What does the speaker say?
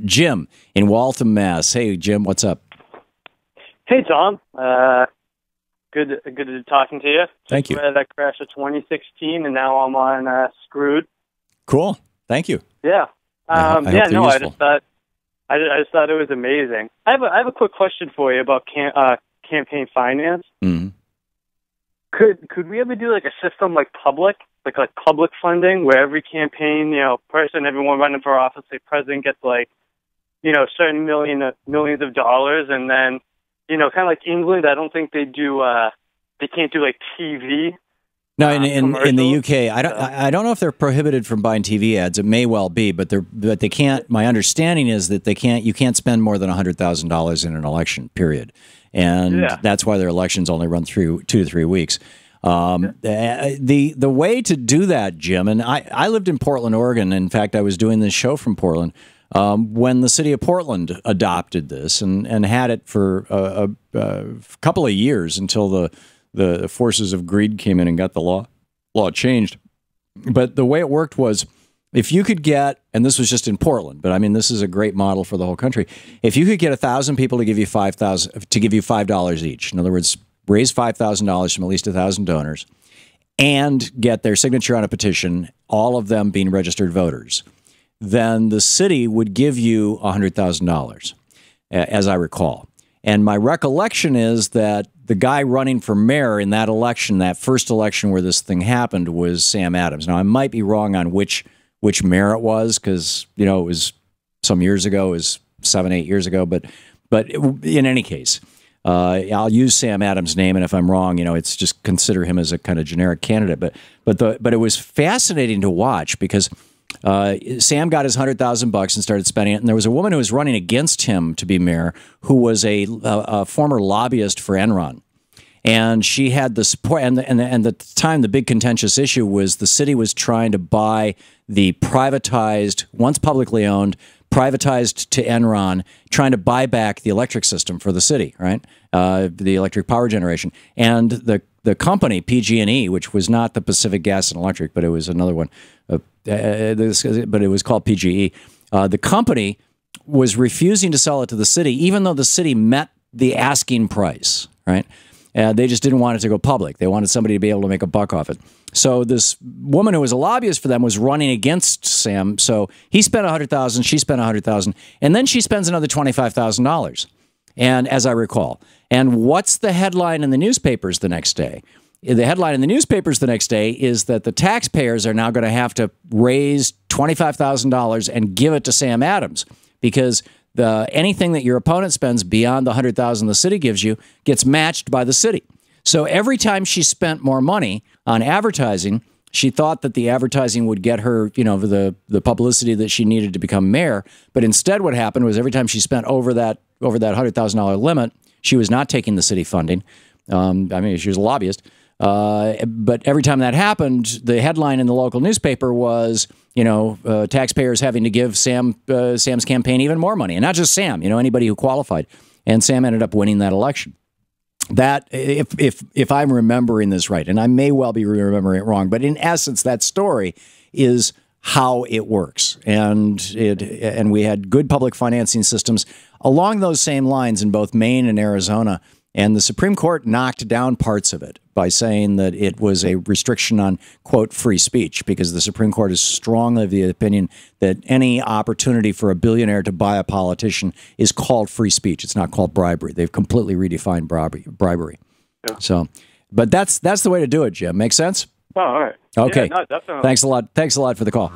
Jim in Waltham, Mass. Hey, Jim, what's up? Hey, Tom. Good talking to you. Thank you. That crash of 2016, and now I'm on Screwed. Cool. Thank you. Yeah. I just thought it was amazing. I have a quick question for you about campaign finance. Mm-hmm. Could we ever do like a system like public funding, where every campaign, person, everyone running for office, say president, gets like, certain millions of dollars, and then, kind of like England, I don't think they do. They can't do like TV. No, in the UK, I don't know if they're prohibited from buying TV ads. It may well be, but they can't. My understanding is that you can't spend more than $100,000 in an election period, and that's why their elections only run through 2 to 3 weeks. The way to do that, Jim, and I lived in Portland, Oregon. In fact, I was doing this show from Portland when the city of Portland adopted this and had it for a couple of years until the forces of greed came in and got the law changed. But the way it worked was, if you could get, and this was just in Portland, but I mean this is a great model for the whole country. If you could get 1,000 people to give you $5 each, in other words, raise $5,000 from at least 1,000 donors, and get their signature on a petition, all of them being registered voters, then the city would give you $100,000, as I recall. And my recollection is that the guy running for mayor in that election, that first election where this thing happened, was Sam Adams. Now, I might be wrong on which mayor it was, because, it was some years ago, it was 7, 8 years ago. But in any case, I'll use Sam Adams' name, and if I'm wrong, it's just consider him as a kind of generic candidate. But it was fascinating to watch, because Sam got his $100,000 and started spending it, and there was a woman who was running against him to be mayor who was a former lobbyist for Enron, and she had the support. And at the time, the big contentious issue was the city was trying to buy the privatized, once publicly owned, privatized to Enron, trying to buy back the electric system for the city, right? The electric power generation. And the company, PG&E, which was not the Pacific Gas and Electric, but it was another one, but it was called PGE. The company was refusing to sell it to the city, even though the city met the asking price, right? They just didn't want it to go public. They wanted somebody to be able to make a buck off it. So this woman who was a lobbyist for them was running against Sam. So he spent $100,000, she spent $100,000, and then she spends another $25,000. And as I recall, and what's the headline in the newspapers the next day? The headline in the newspapers the next day is that the taxpayers are now going to have to raise $25,000 and give it to Sam Adams, because anything that your opponent spends beyond the $100,000 the city gives you gets matched by the city. So every time she spent more money on advertising, she thought that the advertising would get her, the publicity that she needed to become mayor. But instead, what happened was every time she spent over that $100,000 limit, she was not taking the city funding. She was a lobbyist. But every time that happened, the headline in the local newspaper was, taxpayers having to give Sam's campaign even more money. And not just Sam, anybody who qualified. And Sam ended up winning that election. That, if I'm remembering this right, and I may well be remembering it wrong, but in essence, that story is how it works. And we had good public financing systems along those same lines in both Maine and Arizona. And the Supreme Court knocked down parts of it by saying that it was a restriction on, quote, free speech, because the Supreme Court is strongly of the opinion that any opportunity for a billionaire to buy a politician is called free speech. It's not called bribery. They've completely redefined bribery. Yeah. So, but that's the way to do it, Jim. Make sense? Oh, all right. Okay. Yeah, no, definitely. Thanks a lot. Thanks a lot for the call.